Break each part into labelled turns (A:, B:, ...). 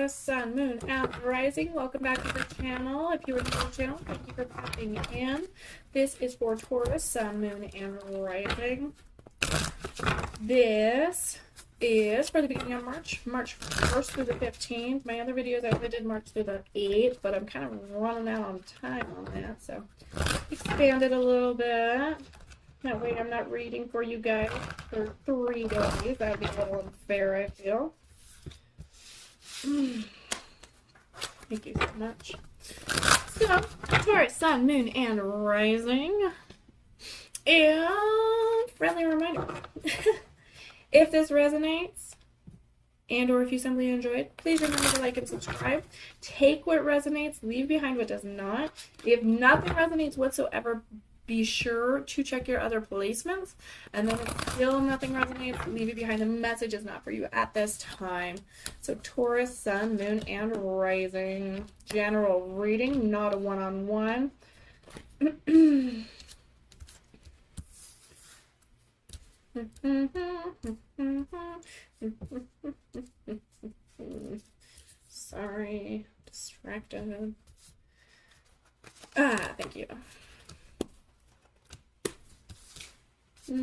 A: Taurus, Sun, Moon, and Rising. Welcome back to the channel. If you are new to the channel, thank you for popping in. This is for Taurus, Sun, Moon, and Rising. This is for the beginning of March 1st through the 15th. My other videos I only did March through the 8th, but I'm kind of running out on time on that, so expanded a little bit. That way I'm not reading for you guys for 3 days. That would be a little unfair, I feel. Thank you so much. So, Taurus, Sun, Moon, and Rising. And friendly reminder. If this resonates, and or if you simply enjoyed, please remember to like and subscribe. Take what resonates, leave behind what does not. If nothing resonates whatsoever, be sure to check your other placements. And then if still nothing resonates, leave it behind. The message is not for you at this time. So Taurus, Sun, Moon, and Rising. General reading, not a one-on-one. Sorry, distracted. Thank you. For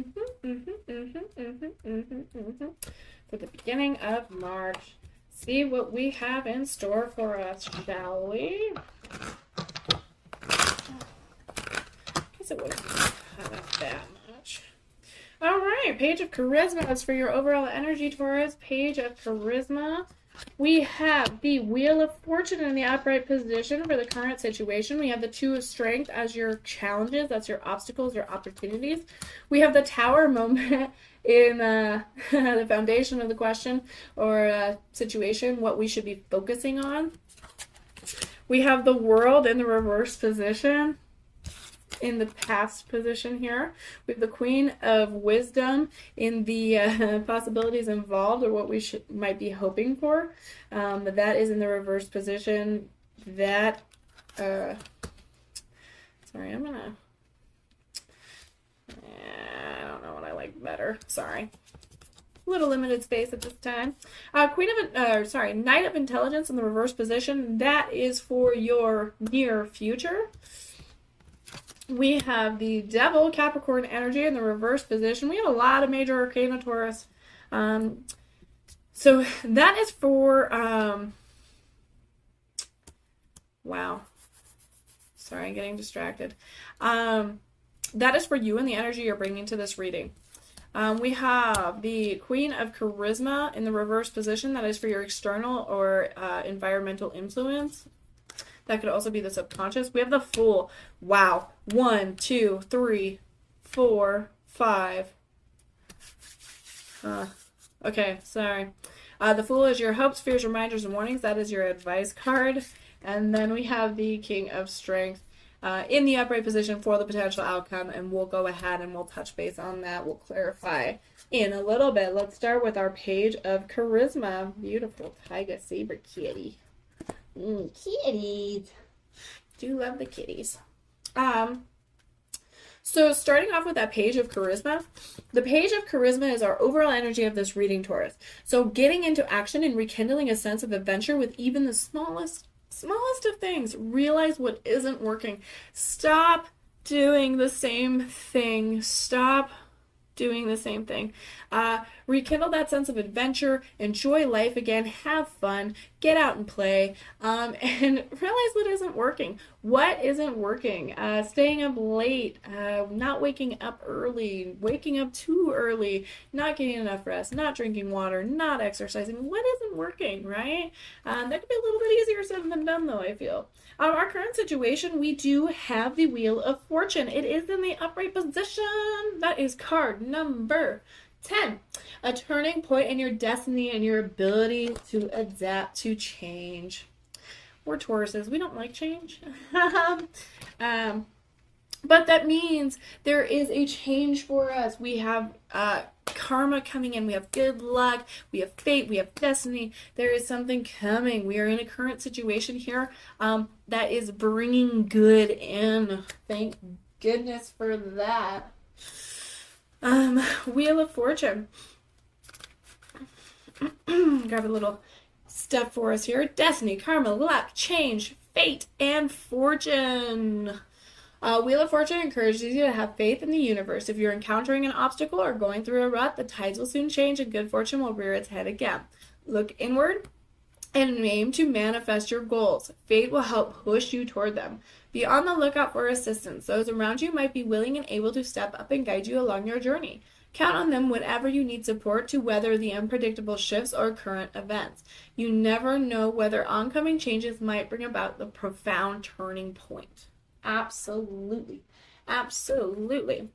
A: the beginning of March. See what we have in store for us, shall we? I guess it wouldn't have that much. All right, Page of Charisma is for your overall energy, Taurus. Page of Charisma. We have the Wheel of Fortune in the upright position for the current situation. We have the Two of Strength as your challenges. That's your obstacles, your opportunities. We have the Tower moment in the foundation of the question or situation, what we should be focusing on. We have the World in the reverse position. In the past position here, we have the Queen of Wisdom in the possibilities involved or what we might be hoping for. That is in the reverse position. That, sorry, I'm gonna, I don't know what I like better. Sorry. A little limited space at this time. Knight of Intelligence in the reverse position. That is for your near future. We have the Devil, Capricorn energy in the reverse position. We have a lot of major arcana, Taurus. So that is for, wow. Sorry, I'm getting distracted. That is for you and the energy you're bringing to this reading. We have the Queen of Charisma in the reverse position. That is for your external or environmental influence. That could also be the subconscious. We have the Fool. Wow. 1, 2, 3, 4, 5. Okay, sorry. The Fool is your hopes, fears, reminders, and warnings. That is your advice card. And then we have the King of Strength in the upright position for the potential outcome. And we'll go ahead and we'll touch base on that. We'll clarify in a little bit. Let's start with our Page of Charisma. Beautiful tiger saber kitty. Kitties. Do love the kitties. So starting off with that Page of Charisma, the Page of Charisma is our overall energy of this reading, Taurus. So getting into action and rekindling a sense of adventure with even the smallest of things. Realize what isn't working. Stop doing the same thing. Stop doing the same thing. Rekindle that sense of adventure, enjoy life again, have fun, get out and play, and realize what isn't working. What isn't working? Staying up late, not waking up early, waking up too early, not getting enough rest, not drinking water, not exercising. What isn't working, right? That could be a little bit easier said than done, though, I feel. Our current situation, we do have the Wheel of Fortune. It is in the upright position. That is card number 10. A turning point in your destiny and your ability to adapt to change. We're Tauruses. We don't like change. But that means there is a change for us. We have karma coming in. We have good luck. We have fate. We have destiny. There is something coming. We are in a current situation here that is bringing good in. Thank goodness for that. Wheel of Fortune. Grab a little step for us here. Destiny, karma, luck, change, fate, and fortune. Wheel of Fortune encourages you to have faith in the universe. If you're encountering an obstacle or going through a rut, the tides will soon change and good fortune will rear its head again. Look inward and aim to manifest your goals. Fate will help push you toward them. Be on the lookout for assistance. Those around you might be willing and able to step up and guide you along your journey. Count on them whenever you need support to weather the unpredictable shifts or current events. You never know whether oncoming changes might bring about the profound turning point. Absolutely. Absolutely.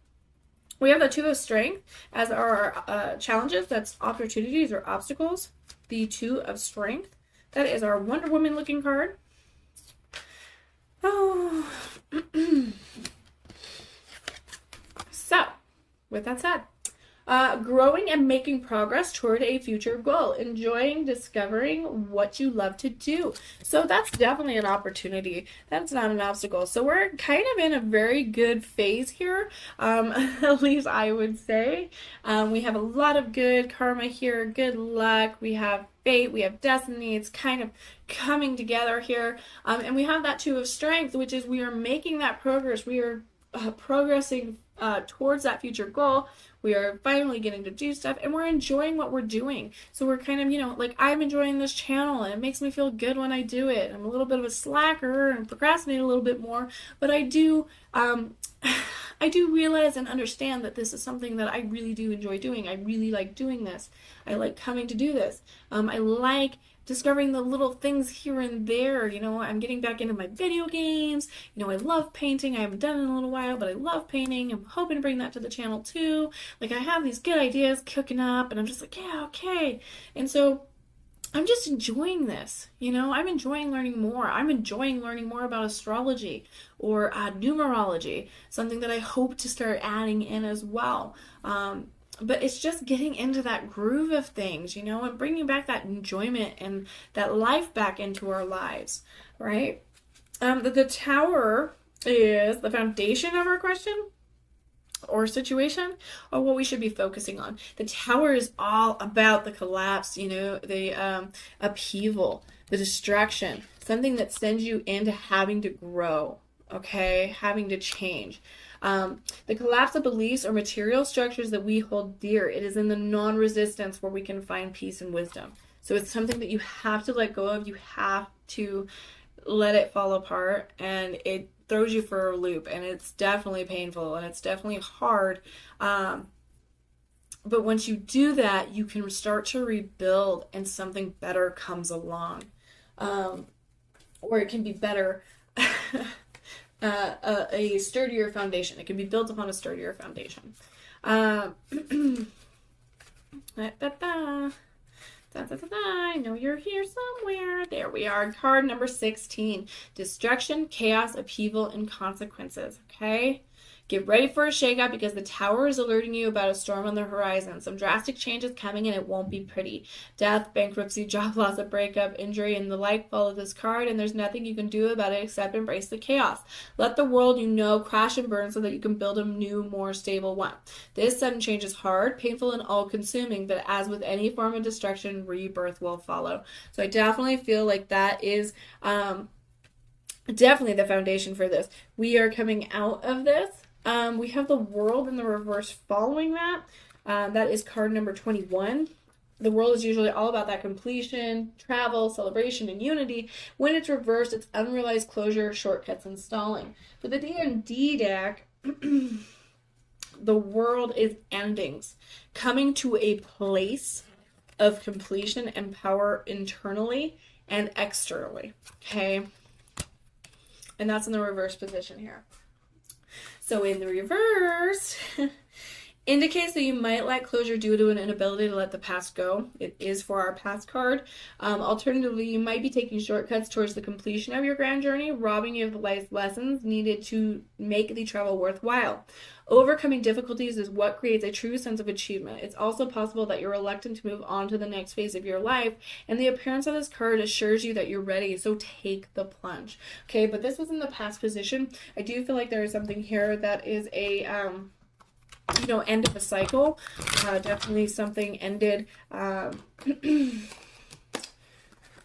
A: We have the Two of Strength as our challenges. That's opportunities or obstacles. The Two of Strength. That is our Wonder Woman looking card. Oh. So, with that said, growing and making progress toward a future goal, enjoying discovering what you love to do. So that's definitely an opportunity. That's not an obstacle. So we're kind of in a very good phase here, at least I would say. We have a lot of good karma here, good luck. We have fate, we have destiny. It's kind of coming together here. And we have that Two of Strength, which is we are making that progress. We are progressing towards that future goal. We are finally getting to do stuff and we're enjoying what we're doing. So we're kind of, like I'm enjoying this channel and it makes me feel good when I do it. I'm a little bit of a slacker and procrastinate a little bit more, but I do realize and understand that this is something that I really do enjoy doing. I really like doing this. I like coming to do this. I like discovering the little things here and there. I'm getting back into my video games. I love painting. I haven't done it in a little while, but I love painting. I'm hoping to bring that to the channel too. Like I have these good ideas cooking up and I'm just like, yeah, okay. And so I'm just enjoying this. I'm enjoying learning more. I'm enjoying learning more about astrology or numerology, something that I hope to start adding in as well. But it's just getting into that groove of things, and bringing back that enjoyment and that life back into our lives, right? The Tower is the foundation of our question or situation or what we should be focusing on. The Tower is all about the collapse, the upheaval, the distraction, something that sends you into having to grow, okay, having to change. The collapse of beliefs or material structures that we hold dear. It is in the non-resistance where we can find peace and wisdom. So it's something that you have to let go of. You have to let it fall apart, and it throws you for a loop, and it's definitely painful and it's definitely hard. But once you do that, you can start to rebuild and something better comes along. Or it can be better. A sturdier foundation. It can be built upon a sturdier foundation. I know you're here somewhere. There we are. Card number 16. Destruction, chaos, upheaval, and consequences. Okay? Get ready for a shakeup because the Tower is alerting you about a storm on the horizon. Some drastic changes coming and it won't be pretty. Death, bankruptcy, job loss, a breakup, injury, and the like follow this card, and there's nothing you can do about it except embrace the chaos. Let the world crash and burn so that you can build a new, more stable one. This sudden change is hard, painful, and all-consuming, but as with any form of destruction, rebirth will follow. So I definitely feel like that is definitely the foundation for this. We are coming out of this. We have the World in the reverse following that. That is card number 21. The World is usually all about that completion, travel, celebration, and unity. When it's reversed, it's unrealized closure, shortcuts, and stalling. For the D&D deck, the World is endings, coming to a place of completion and power internally and externally. Okay? And that's in the reverse position here. So in the reverse, indicates that you might lack closure due to an inability to let the past go. It is for our past card. Alternatively, you might be taking shortcuts towards the completion of your grand journey, robbing you of the life lessons needed to make the travel worthwhile. Overcoming difficulties is what creates a true sense of achievement. It's also possible that you're reluctant to move on to the next phase of your life, and the appearance of this card assures you that you're ready, so take the plunge. Okay, but this was in the past position. I do feel like there is something here that is a end of a cycle. Definitely something ended.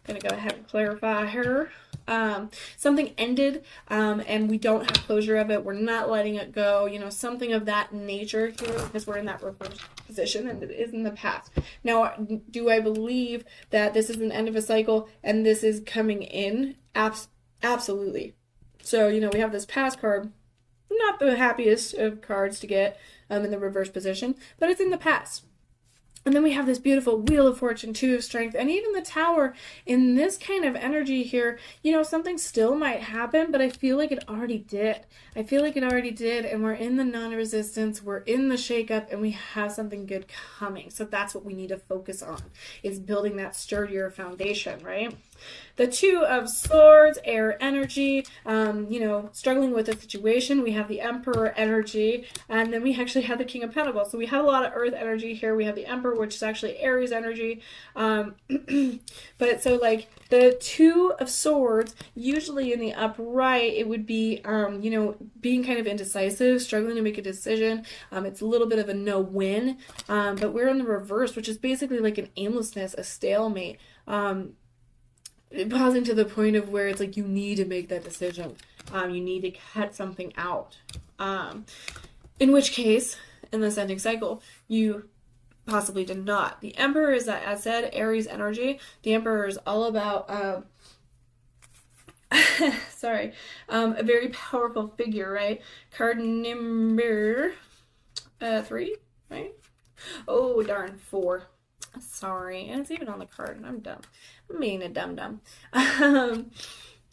A: going to go ahead and clarify here. Something ended, and we don't have closure of it. We're not letting it go, something of that nature here, because we're in that reverse position and it is in the past. Now, do I believe that this is an end of a cycle and this is coming in? Absolutely. So, we have this past card, not the happiest of cards to get in the reverse position, but it's in the past. And then we have this beautiful Wheel of Fortune, Two of Strength, and even the Tower. In this kind of energy here, something still might happen, but I feel like it already did. And we're in the non-resistance, we're in the shakeup, and we have something good coming. So that's what we need to focus on, is building that sturdier foundation, right? The Two of Swords, air energy, struggling with the situation. We have the Emperor energy, and then we actually have the King of Pentacles. So we have a lot of earth energy here. We have the Emperor, which is actually Aries energy. But it's so like the Two of Swords, usually in the upright, it would be, being kind of indecisive, struggling to make a decision. It's a little bit of a no-win. But we're in the reverse, which is basically like an aimlessness, a stalemate. Pausing to the point of where it's like you need to make that decision. You need to cut something out. In which case, in this ending cycle, you possibly did not. The Emperor is, as I said, Aries energy. The Emperor is all about, a very powerful figure, right? Card number 3, right? Oh, darn, 4. Sorry, and it's even on the card, and I'm dumb. I'm being a dum-dum.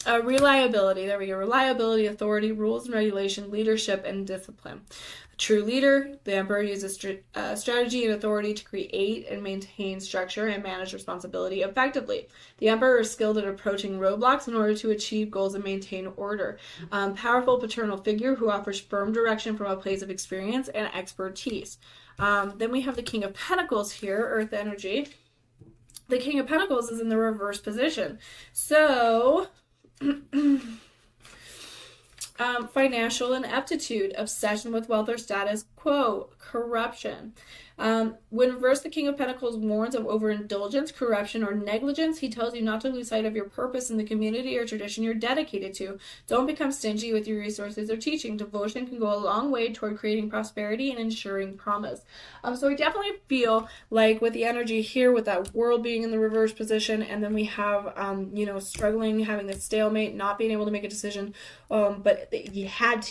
A: Reliability, there we go. Reliability, authority, rules and regulation, leadership, and discipline. A true leader, the Emperor uses strategy and authority to create and maintain structure and manage responsibility effectively. The Emperor is skilled at approaching roadblocks in order to achieve goals and maintain order. Powerful paternal figure who offers firm direction from a place of experience and expertise. Then we have the King of Pentacles here, earth energy. The King of Pentacles is in the reverse position. So, financial ineptitude, obsession with wealth or status quo, corruption. When reversed, the King of Pentacles warns of overindulgence, corruption, or negligence. He tells you not to lose sight of your purpose in the community or tradition you're dedicated to. Don't become stingy with your resources or teaching. Devotion can go a long way toward creating prosperity and ensuring promise. So I definitely feel like with the energy here, with that World being in the reverse position, and then we have, struggling, having this stalemate, not being able to make a decision, but you have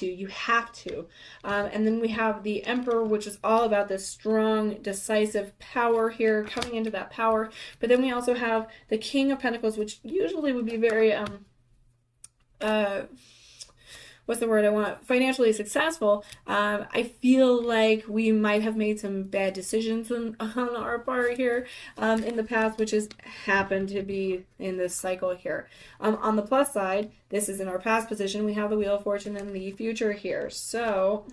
A: to. And then we have the Emperor, which is all about this strong, decisive power here, coming into that power. But then we also have the King of Pentacles, which usually would be very what's the word I want? Financially successful. I feel like we might have made some bad decisions on our part here in the past, which has happened to be in this cycle here. On the plus side, this is in our past position. We have the Wheel of Fortune in the future here. So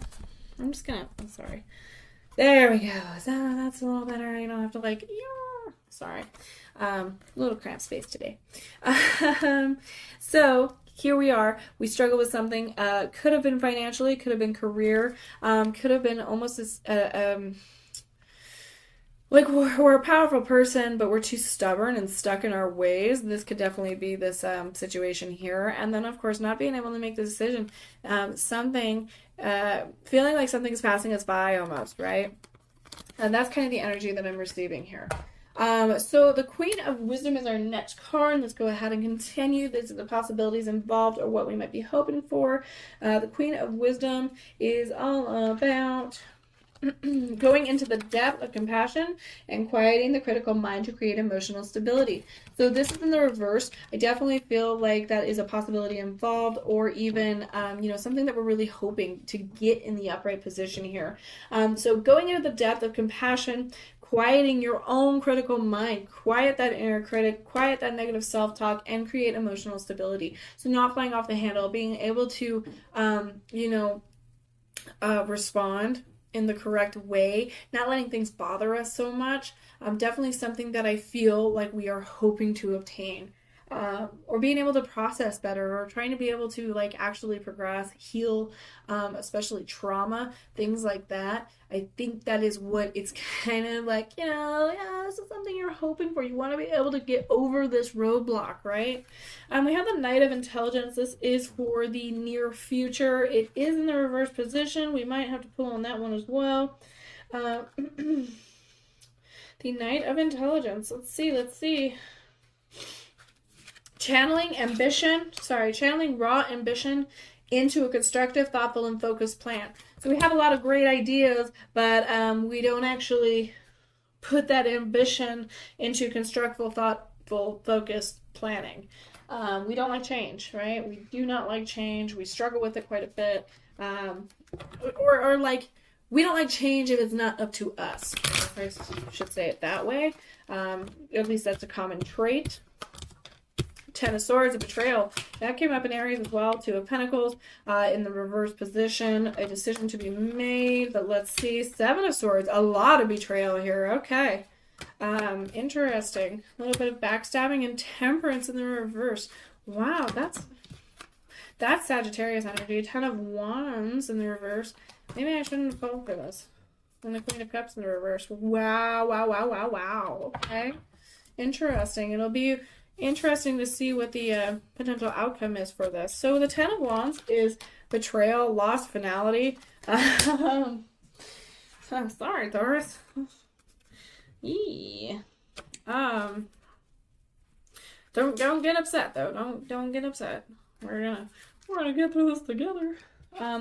A: I'm sorry. There we go. That's a little better. You don't have to sorry. Little cramped space today. So here we are. We struggle with something. Could have been financially, could have been career, could have been almost this, like we're a powerful person, but we're too stubborn and stuck in our ways. This could definitely be this situation here. And then, of course, not being able to make the decision. Feeling like something's passing us by almost, right? And that's kind of the energy that I'm receiving here. So the Queen of Wisdom is our next card. Let's go ahead and continue. These are the possibilities involved or what we might be hoping for. The Queen of Wisdom is all about going into the depth of compassion and quieting the critical mind to create emotional stability. So this is in the reverse. I definitely feel like that is a possibility involved, or even something that we're really hoping to get in the upright position here. So going into the depth of compassion, quieting your own critical mind, quiet that inner critic, quiet that negative self-talk, and create emotional stability. So not flying off the handle, being able to respond in the correct way, not letting things bother us so much. Definitely something that I feel like we are hoping to obtain. or being able to process better, or trying to be able to like actually progress, heal, especially trauma, things like that. I think that is what it's kind of like, yeah, this is something you're hoping for. You want to be able to get over this roadblock, right? We have the Knight of Intelligence. This is for the near future. It is in the reverse position. We might have to pull on that one as well. The Knight of Intelligence. Let's see. Channeling raw ambition into a constructive, thoughtful, and focused plan. So we have a lot of great ideas, but we don't actually put that ambition into constructive, thoughtful, focused planning. We don't like change, right? We do not like change. We struggle with it quite a bit. Or like, we don't like change if it's not up to us. I should say it that way. At least that's a common trait. Ten of Swords, a betrayal. That came up in Aries as well. Two of Pentacles in the reverse position. A decision to be made. But let's see. Seven of Swords. A lot of betrayal here. Okay. Interesting. A little bit of backstabbing and temperance in the reverse. Wow, that's Sagittarius energy. Ten of Wands in the reverse. Maybe I shouldn't have fallen for this. And the Queen of Cups in the reverse. Wow. Okay. Interesting. It'll be interesting to see what the potential outcome is for this. So the Ten of Wands is betrayal, loss, finality. I'm sorry, Taurus. Yeah. Don't get upset though. Don't get upset. We're gonna get through this together.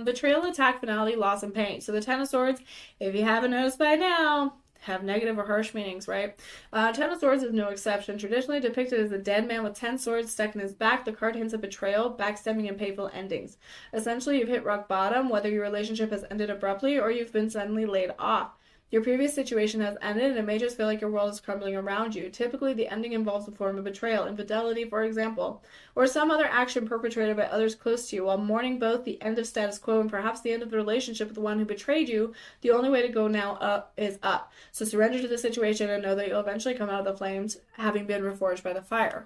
A: Betrayal, attack, finality, loss, and pain. So the Ten of Swords, if you haven't noticed by now, have negative or harsh meanings, right? Ten of Swords is no exception. Traditionally depicted as a dead man with 10 swords stuck in his back, the card hints at betrayal, backstabbing, and painful endings. Essentially, you've hit rock bottom, whether your relationship has ended abruptly or you've been suddenly laid off. Your previous situation has ended, and it may just feel like your world is crumbling around you. Typically, the ending involves a form of betrayal, infidelity, for example, or some other action perpetrated by others close to you. While mourning both the end of status quo and perhaps the end of the relationship with the one who betrayed you, the only way to go now up is up. So surrender to the situation and know that you'll eventually come out of the flames, having been reforged by the fire.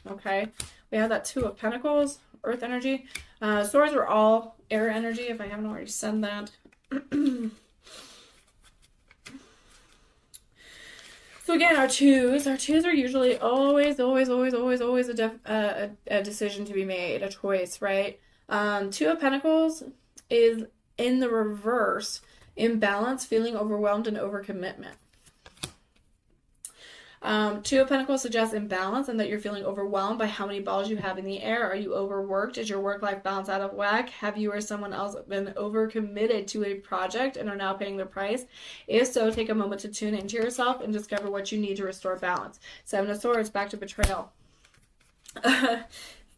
A: Okay? We have that Two of Pentacles, Earth energy. Swords are all air energy, if I haven't already said that. So again, our twos are usually always a decision to be made, a choice, right? Two of Pentacles is in the reverse, imbalance, feeling overwhelmed, and overcommitment. Two of Pentacles suggests imbalance and that you're feeling overwhelmed by how many balls you have in the air. Are you overworked? Is your work-life balance out of whack? Have you or someone else been overcommitted to a project and are now paying the price? If so, take a moment to tune into yourself and discover what you need to restore balance. Seven of Swords, back to betrayal.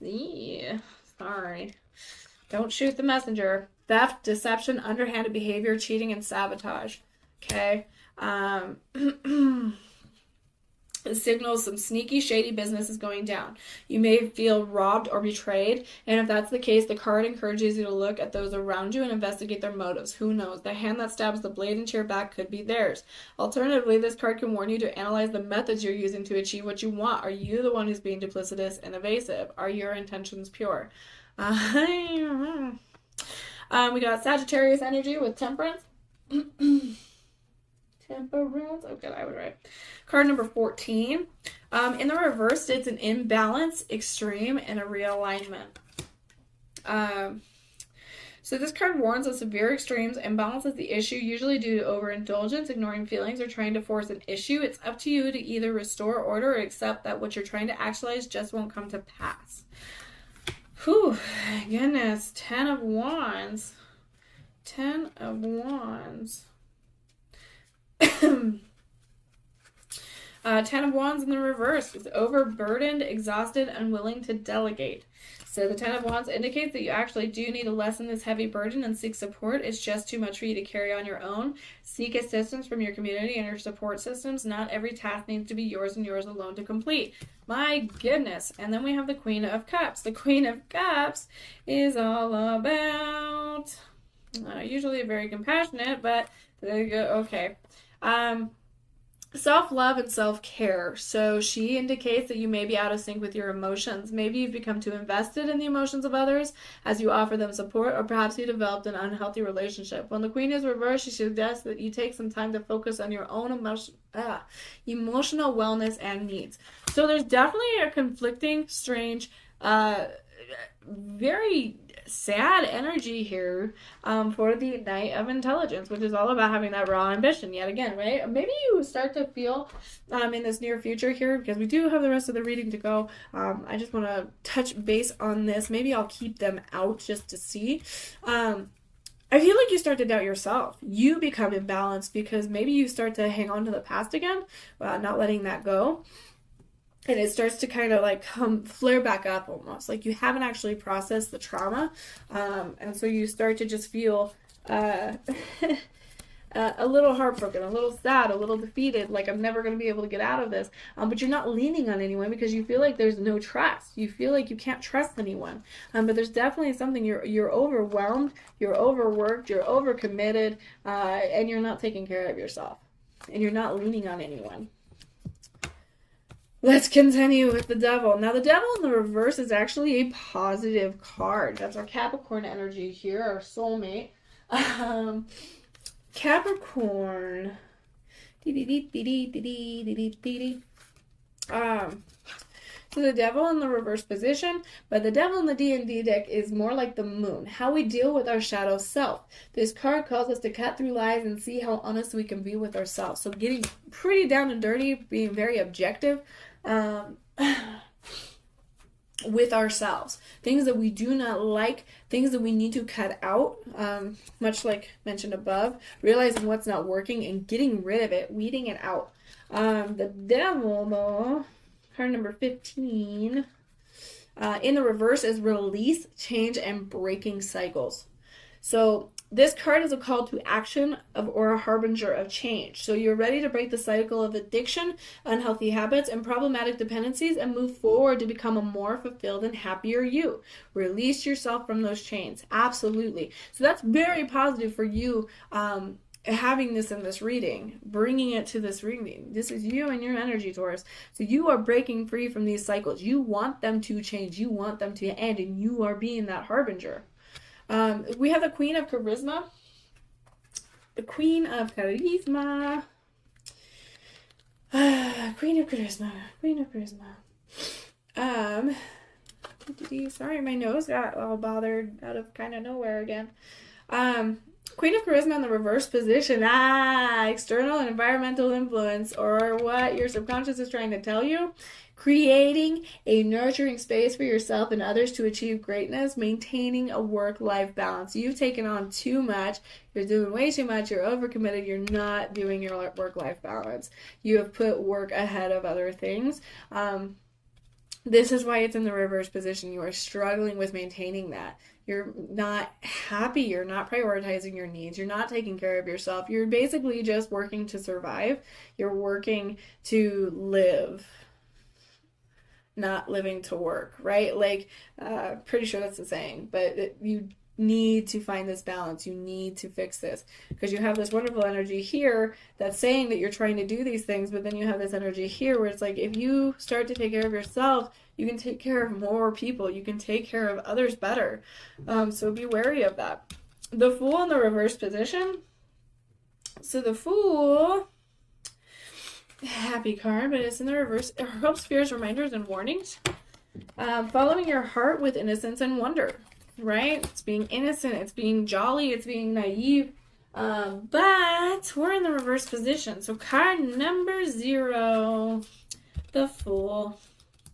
A: Yeah, sorry. Don't shoot the messenger. Theft, deception, underhanded behavior, cheating, and sabotage. Okay. It signals some sneaky, shady business is going down. You may feel robbed or betrayed, and if that's the case, the card encourages you to look at those around you and investigate their motives. Who knows? The hand that stabs the blade into your back could be theirs. Alternatively, this card can warn you to analyze the methods you're using to achieve what you want. Are you the one who's being duplicitous and evasive? Are your intentions pure? We got Sagittarius energy with Temperance. Temperance. Oh, good, I was right. Card number 14. In the reverse, it's an imbalance, extreme, and a realignment. So this card warns of severe extremes. Imbalance is the issue, usually due to overindulgence, ignoring feelings, or trying to force an issue. It's up to you to either restore order or accept that what you're trying to actualize just won't come to pass. Whew, goodness. Ten of Wands. Ten of Wands. Ten of Wands in the reverse is overburdened, exhausted, unwilling to delegate. So the Ten of Wands indicates that you actually do need to lessen this heavy burden and seek support. It's just too much for you to carry on your own. Seek assistance from your community and your support systems. Not every task needs to be yours and yours alone to complete. My goodness. And then we have the Queen of Cups. The Queen of Cups is all about usually very compassionate, but there you go. Okay. self-love and self-care. So she indicates that you may be out of sync with your emotions. Maybe you've become too invested in the emotions of others as you offer them support, or perhaps you developed an unhealthy relationship. When the queen is reversed, she suggests that you take some time to focus on your own emotional wellness and needs. So there's definitely a conflicting, strange, very sad energy here for the Knight of Intelligence, which is all about having that raw ambition yet again, right? Maybe you start to feel in this near future here, because we do have the rest of the reading to go. I just want to touch base on this. Maybe I'll keep them out just to see. I feel like you start to doubt yourself. You become imbalanced because maybe you start to hang on to the past again, not letting that go. And it starts to kind of like flare back up almost. Like you haven't actually processed the trauma. And so you start to just feel a little heartbroken, a little sad, a little defeated, like I'm never going to be able to get out of this. But you're not leaning on anyone because you feel like there's no trust. You feel like you can't trust anyone. But there's definitely something, you're overwhelmed, you're overworked, you're overcommitted, and you're not taking care of yourself. And you're not leaning on anyone. Let's continue with the Devil. Now, the Devil in the reverse is actually a positive card. That's our Capricorn energy here, our soulmate. Capricorn. So the Devil in the reverse position, but the Devil in the D&D deck is more like the moon, how we deal with our shadow self. This card calls us to cut through lies and see how honest we can be with ourselves. So getting pretty down and dirty, being very objective with ourselves. Things that we do not like, things that we need to cut out, much like mentioned above, realizing what's not working and getting rid of it, weeding it out. The Devil, though, card number 15, in the reverse is release, change, and breaking cycles. So this card is a call to action or a harbinger of change. So you're ready to break the cycle of addiction, unhealthy habits, and problematic dependencies and move forward to become a more fulfilled and happier you. Release yourself from those chains. Absolutely. So that's very positive for you having this in this reading, bringing it to this reading. This is you and your energy, Taurus. So you are breaking free from these cycles. You want them to change. You want them to end, and you are being that harbinger. We have the Queen of Charisma. The Queen of Charisma. Queen of Charisma. Queen of Charisma. Sorry, my nose got all bothered out of kind of nowhere again. Queen of Charisma in the reverse position. External and environmental influence, or what your subconscious is trying to tell you. Creating a nurturing space for yourself and others to achieve greatness, maintaining a work-life balance. You've taken on too much. You're doing way too much. You're overcommitted. You're not doing your work-life balance. You have put work ahead of other things. This is why it's in the reverse position. You are struggling with maintaining that. You're not happy. You're not prioritizing your needs. You're not taking care of yourself. You're basically just working to survive. You're working to live, not living to work, right? Like, pretty sure that's the saying, but you need to find this balance. You need to fix this, because you have this wonderful energy here that's saying that you're trying to do these things, but then you have this energy here where it's like, if you start to take care of yourself, you can take care of more people. You can take care of others better. So be wary of that. The Fool in the reverse position. So the Fool, happy card, but it's in the reverse. It helps, fears, reminders, and warnings. Following your heart with innocence and wonder, right? It's being innocent, it's being jolly, it's being naive. But we're in the reverse position. So card number 0, the Fool.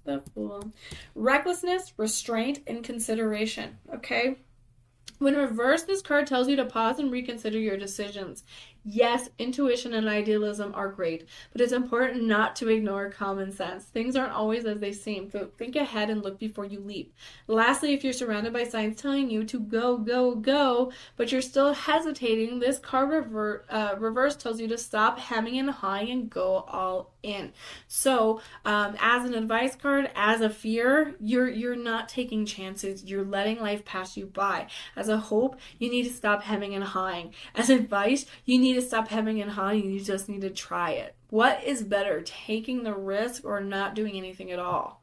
A: The Fool. Recklessness, restraint, and consideration. Okay? When reversed, this card tells you to pause and reconsider your decisions. Yes, intuition and idealism are great, but it's important not to ignore common sense. Things aren't always as they seem, so think ahead and look before you leap. Lastly, if you're surrounded by signs telling you to go, go, go, but you're still hesitating, this card reverse tells you to stop hemming and hawing and go all in. So, as an advice card, as a fear, you're not taking chances. You're letting life pass you by. As a hope, you need to stop hemming and hawing. As advice, you need to stop hemming and hawing. You just need to try it. What is better, taking the risk or not doing anything at all?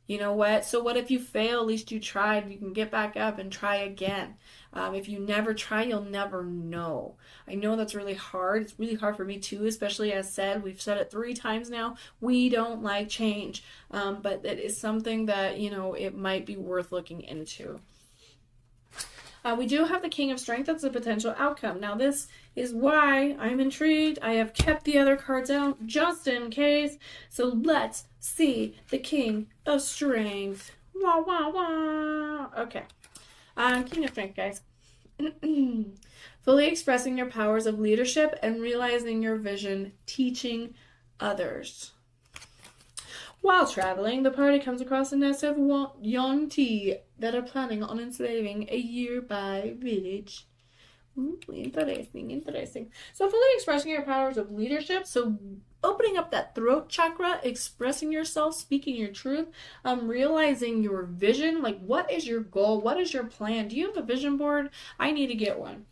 A: You know what? So what if you fail? At least you tried. You can get back up and try again. If you never try, you'll never know. I know that's really hard. It's really hard for me too, especially as said. We've said it 3 times now. We don't like change. But it is something that, it might be worth looking into. We do have the King of Strength. That's a potential outcome. Now, this is why I'm intrigued. I have kept the other cards out just in case. So let's see the King of Strength. Wah, wah, wah. Okay. King of Strength, guys. Fully expressing your powers of leadership and realizing your vision, teaching others. While traveling, the party comes across a nest of young tea that are planning on enslaving a nearby village. Ooh, interesting. So fully expressing your powers of leadership, so opening up that throat chakra, expressing yourself, speaking your truth, realizing your vision, like what is your goal? What is your plan? Do you have a vision board? I need to get one.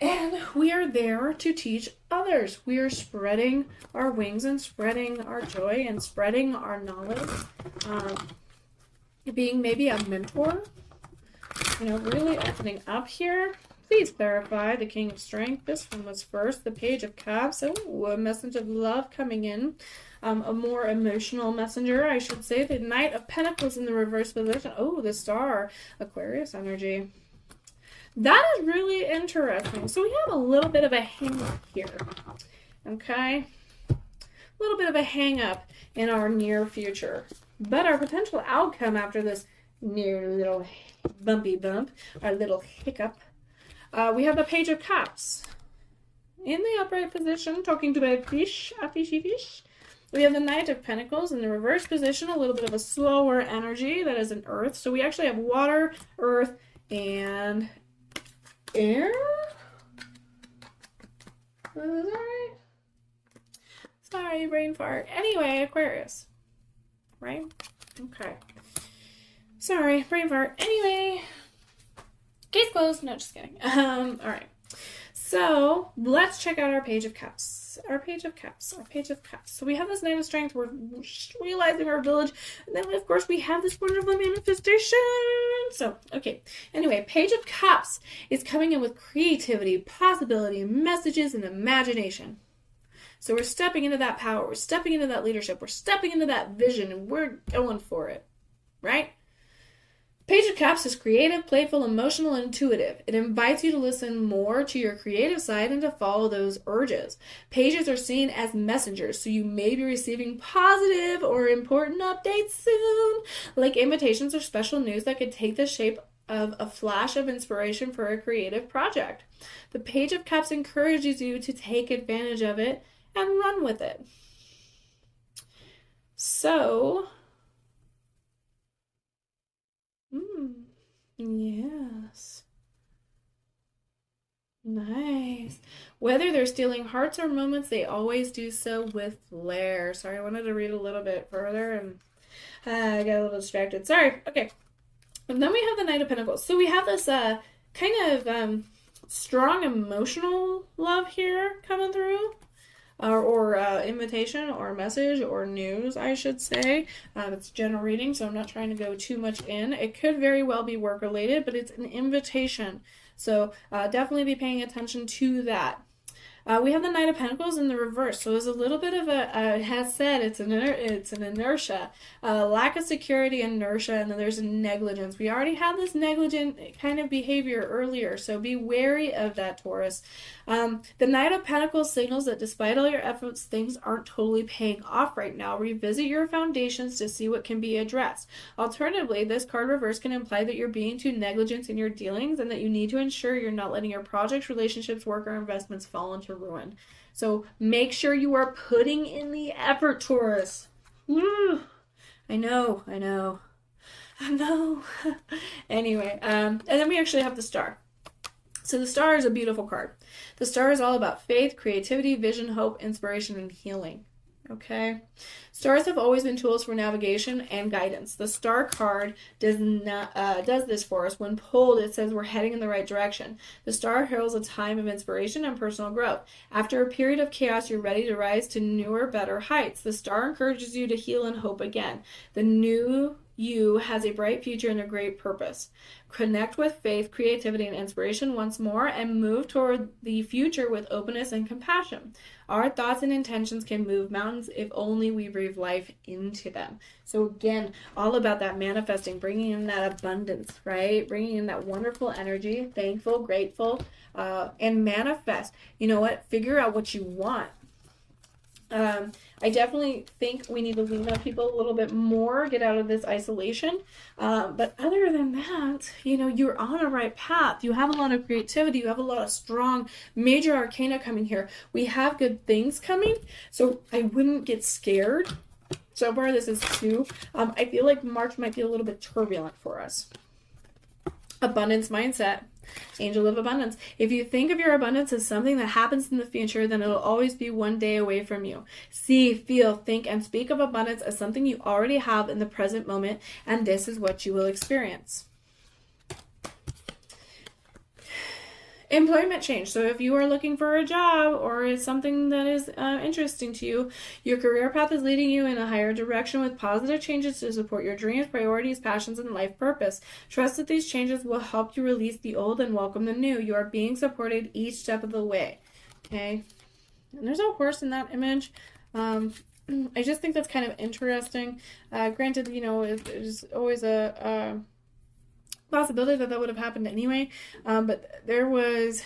A: And we are there to teach others. We are spreading our wings and spreading our joy and spreading our knowledge. Being maybe a mentor. Really opening up here. Please clarify the King of Strength. This one was first. The Page of Cups. Oh, a message of love coming in. A more emotional messenger, I should say. The Knight of Pentacles in the reverse position. Oh, the Star. Aquarius energy. That is really interesting. So we have a little bit of a hang-up here. Okay? A little bit of a hang-up in our near future. But our potential outcome after this near little bumpy bump, our little hiccup, we have the Page of Cups. In the upright position, talking to a fish, a fishy fish. We have the Knight of Pentacles in the reverse position, a little bit of a slower energy that is an earth. So we actually have water, earth, and air? Is that right? Sorry, brain fart. Anyway, Aquarius. Right? Okay. Sorry, brain fart. Anyway. Case closed. No, just kidding. Alright. So, let's check out our Page of Cups. Our Page of Cups. So we have this Knight of Strength. We're realizing our village. And then, of course, we have this wonderful manifestation. So, okay. Anyway, Page of Cups is coming in with creativity, possibility, messages, and imagination. So we're stepping into that power. We're stepping into that leadership. We're stepping into that vision, and we're going for it. Right? Page of Cups is creative, playful, emotional, and intuitive. It invites you to listen more to your creative side and to follow those urges. Pages are seen as messengers, so you may be receiving positive or important updates soon, like invitations or special news that could take the shape of a flash of inspiration for a creative project. The Page of Cups encourages you to take advantage of it and run with it. So, yes. Nice. Whether they're stealing hearts or moments, they always do so with flair. Sorry, I wanted to read a little bit further and I got a little distracted. Sorry. Okay. And then we have the Knight of Pentacles. So we have this kind of strong emotional love here coming through. Or invitation or message or news, I should say. It's general reading, so I'm not trying to go too much in. It could very well be work related, but it's an invitation. So definitely be paying attention to that. We have the Knight of Pentacles in the reverse. So there's a little bit of it has said it's an inertia, lack of security, inertia, and then there's a negligence. We already had this negligent kind of behavior earlier, so be wary of that, Taurus. The Knight of Pentacles signals that despite all your efforts, things aren't totally paying off right now. Revisit your foundations to see what can be addressed. Alternatively, this card reverse can imply that you're being too negligent in your dealings and that you need to ensure you're not letting your projects, relationships, work, or investments fall into ruin. So make sure you are putting in the effort, Taurus. Woo! I know. Anyway, and then we actually have the Star. So the Star is a beautiful card. The Star is all about faith, creativity, vision, hope, inspiration, and healing. Okay. Stars have always been tools for navigation and guidance. The star card does this for us. When pulled, it says we're heading in the right direction. The star heralds a time of inspiration and personal growth. After a period of chaos, you're ready to rise to newer, better heights. The star encourages you to heal and hope again. The new you has a bright future and a great purpose. Connect with faith, creativity, and inspiration once more and move toward the future with openness and compassion. Our thoughts and intentions can move mountains if only we breathe life into them. So again, all about that manifesting, bringing in that abundance, right? Bringing in that wonderful energy, thankful, grateful, and manifest. You know what? Figure out what you want. I definitely think we need to lean on people a little bit more, get out of this isolation. But other than that, you know, you're on a right path. You have a lot of creativity. You have a lot of strong major arcana coming here. We have good things coming, so I wouldn't get scared. So far, this is 2. I feel like March might be a little bit turbulent for us. Abundance mindset. Angel of abundance. If you think of your abundance as something that happens in the future, then it'll always be one day away from you. See, feel, think, and speak of abundance as something you already have in the present moment, and this is what you will experience. Employment change. So if you are looking for a job or it's something that is interesting to you, your career path is leading you in a higher direction with positive changes to support your dreams, priorities, passions, and life purpose. Trust that these changes will help you release the old and welcome the new. You are being supported each step of the way. Okay. And there's a horse in that image. I just think that's kind of interesting. Granted, you know, it's always a possibility that would have happened anyway, but there was,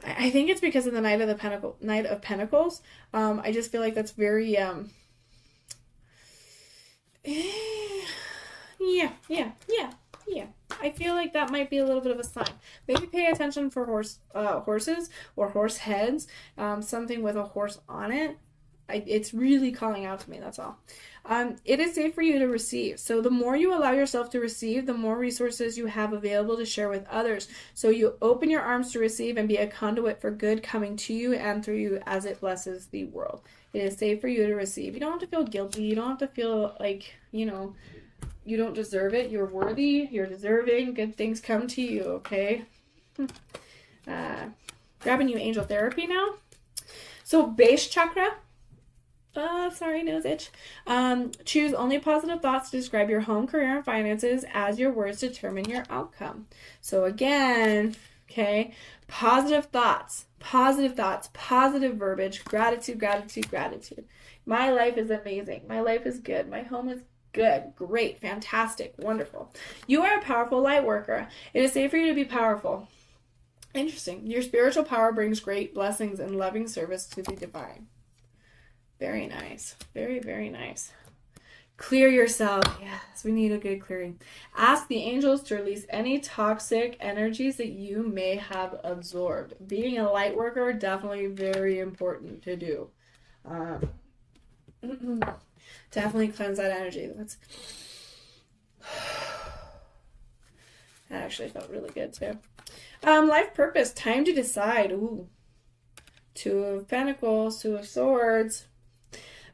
A: I think it's because of the Knight of Pentacles. I just feel like that's very yeah. I feel like that might be a little bit of a sign. Maybe pay attention for horses or horse heads, something with a horse on it. It's really calling out to me, that's all. It is safe for you to receive. So the more you allow yourself to receive, the more resources you have available to share with others. So you open your arms to receive and be a conduit for good coming to you and through you as it blesses the world. It is safe for you to receive. You don't have to feel guilty. You don't have to feel like, you know, you don't deserve it. You're worthy. You're deserving. Good things come to you, okay? Grabbing you angel therapy now. So base chakra. Sorry, nose itch. Choose only positive thoughts to describe your home, career, and finances as your words determine your outcome. So again, okay, positive thoughts, positive verbiage, gratitude. My life is amazing. My life is good. My home is good, great, fantastic, wonderful. You are a powerful light worker. It is safe for you to be powerful. Interesting. Your spiritual power brings great blessings and loving service to the divine. Very nice. Very, very nice. Clear yourself. Yes, we need a good clearing. Ask the angels to release any toxic energies that you may have absorbed. Being a light worker, definitely very important to do. Definitely cleanse that energy. That actually felt really good too. Life purpose. Time to decide. Ooh. 2 of Pentacles, 2 of Swords.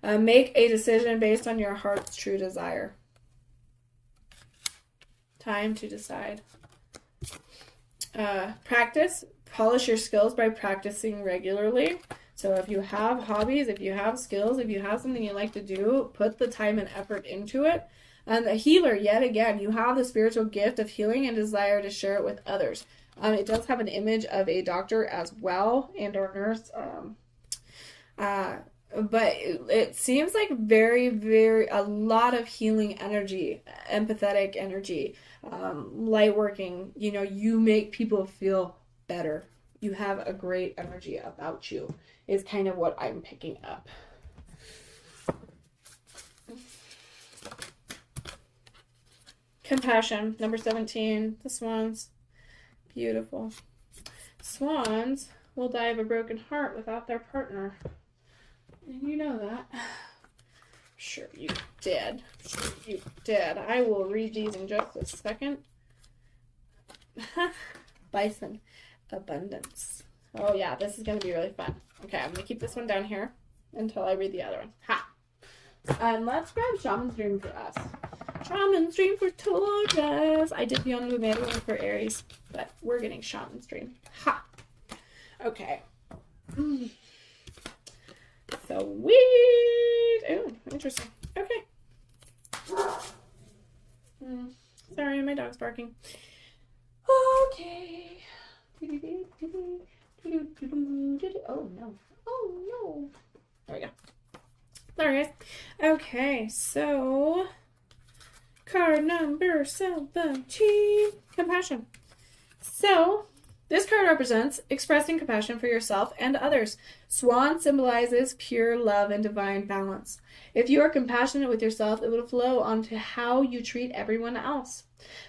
A: Make a decision based on your heart's true desire. Time to decide. Practice. Polish your skills by practicing regularly. So if you have hobbies, if you have skills, if you have something you like to do, put the time and effort into it. And a healer, yet again, you have the spiritual gift of healing and desire to share it with others. It does have an image of a doctor as well and or nurse. But it seems like very, very, a lot of healing energy, empathetic energy, light working. You know, you make people feel better. You have a great energy about you is kind of what I'm picking up. Compassion, number 17, the swans. Beautiful. Swans will die of a broken heart without their partner. And you know that. Sure you did. Sure you did. I will read these in just a second. Bison. Abundance. Oh yeah, this is going to be really fun. Okay, I'm going to keep this one down here. until I read the other one. Ha! And let's grab Shaman's Dream for us. Shaman's Dream for Taurus. I did the only one for Aries, but we're getting Shaman's Dream. Ha! Okay. Sweet. Oh, interesting. Okay. Sorry, my dog's barking. Okay. Oh, no. Oh, no. There we go. Sorry, guys. Okay, so card number 17, compassion. So this card represents expressing compassion for yourself and others. Swan symbolizes pure love and divine balance. If you are compassionate with yourself, it will flow onto how you treat everyone else.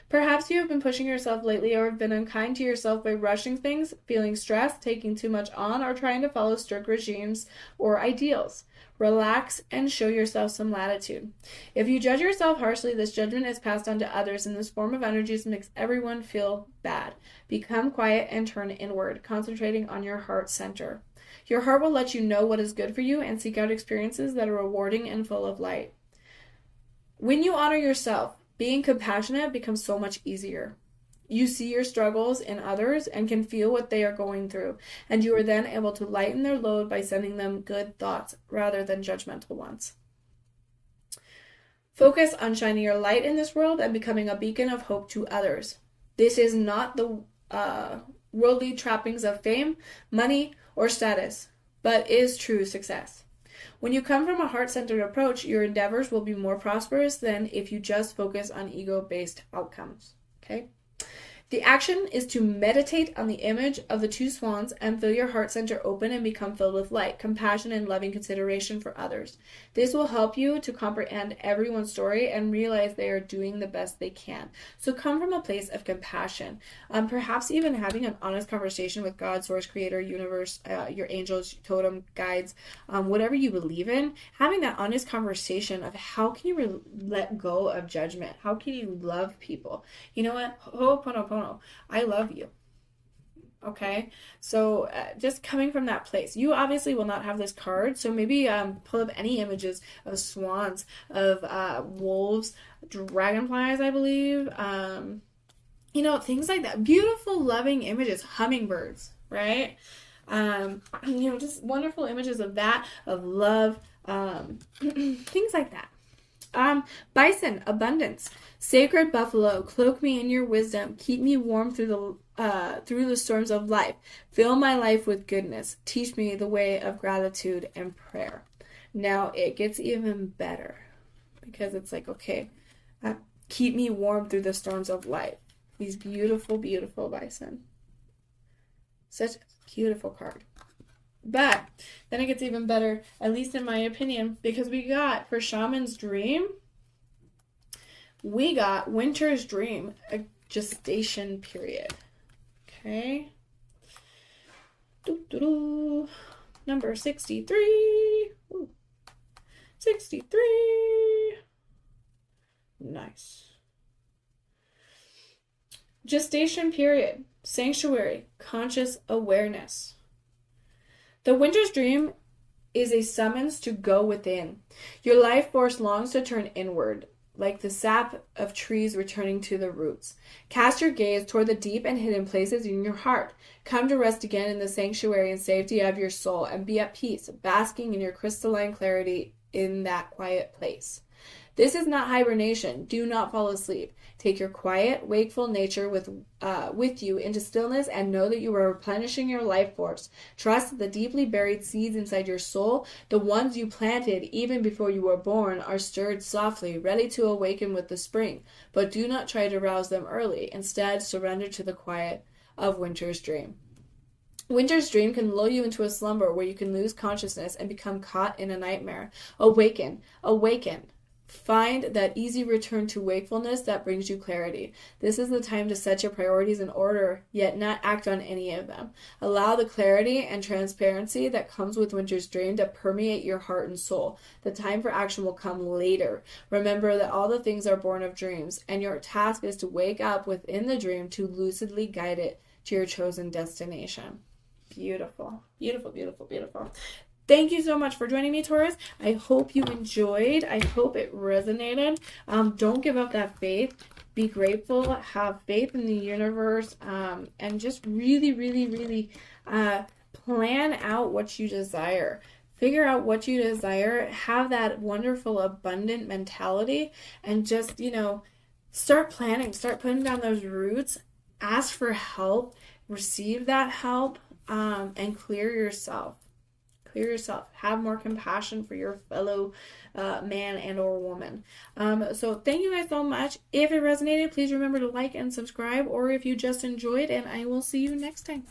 A: Perhaps you have been pushing yourself lately or have been unkind to yourself by rushing things, feeling stressed, taking too much on, or trying to follow strict regimes or ideals. Relax and show yourself some latitude. If you judge yourself harshly, this judgment is passed on to others, and this form of energies makes everyone feel bad. Become quiet and turn inward, concentrating on your heart center. Your heart will let you know what is good for you and seek out experiences that are rewarding and full of light. When you honor yourself, being compassionate becomes so much easier. You see your struggles in others and can feel what they are going through, and you are then able to lighten their load by sending them good thoughts rather than judgmental ones. Focus on shining your light in this world and becoming a beacon of hope to others. This is not the worldly trappings of fame, money, or status, but is true success. When you come from a heart-centered approach, your endeavors will be more prosperous than if you just focus on ego-based outcomes. Okay? The action is to meditate on the image of the two swans and feel your heart center open and become filled with light, compassion, and loving consideration for others. This will help you to comprehend everyone's story and realize they are doing the best they can. So come from a place of compassion, perhaps even having an honest conversation with God, source, creator, universe, your angels, totem, guides, whatever you believe in, having that honest conversation of how can you let go of judgment? How can you love people? You know what? Ho'oponopono. I love you. Okay, so just coming from that place, you obviously will not have this card, so maybe pull up any images of swans, of wolves, dragonflies, I believe, you know, things like that. Beautiful, loving images, hummingbirds, right? You know, just wonderful images of that, of love, things like that. Bison, abundance. Sacred buffalo, cloak me in your wisdom. Keep me warm through the storms of life. Fill my life with goodness. Teach me the way of gratitude and prayer. Now it gets even better because it's like, okay, keep me warm through the storms of life. These beautiful, beautiful bison. Such a beautiful card. But then it gets even better, at least in my opinion, because we got, for Shaman's Dream, we got Winter's Dream, a gestation period. Okay. Number 63. Ooh. 63. Nice. Gestation period, sanctuary, conscious awareness. The Winter's Dream is a summons to go within. Your life force longs to turn inward, like the sap of trees returning to the roots. Cast your gaze toward the deep and hidden places in your heart. Come to rest again in the sanctuary and safety of your soul and be at peace, basking in your crystalline clarity in that quiet place. This is not hibernation. Do not fall asleep. Take your quiet, wakeful nature with you into stillness and know that you are replenishing your life force. Trust the deeply buried seeds inside your soul, the ones you planted even before you were born, are stirred softly, ready to awaken with the spring. But do not try to rouse them early. Instead, surrender to the quiet of Winter's Dream. Winter's Dream can lull you into a slumber where you can lose consciousness and become caught in a nightmare. Awaken. Awaken. Find that easy return to wakefulness that brings you clarity. This is the time to set your priorities in order, yet not act on any of them. Allow the clarity and transparency that comes with Winter's Dream to permeate your heart and soul. The time for action will come later. Remember that all the things are born of dreams, and your task is to wake up within the dream to lucidly guide it to your chosen destination. Beautiful. Beautiful, beautiful, beautiful. thank you so much for joining me, Taurus. I hope you enjoyed. I hope it resonated. Don't give up that faith. Be grateful. Have faith in the universe. And just really, really, really plan out what you desire. Figure out what you desire. Have that wonderful, abundant mentality. And just, start planning. Start putting down those roots. Ask for help. Receive that help. And clear yourself. Clear yourself. Have more compassion for your fellow man and or woman. So thank you guys so much. If it resonated, please remember to like and subscribe, or if you just enjoyed, and I will see you next time.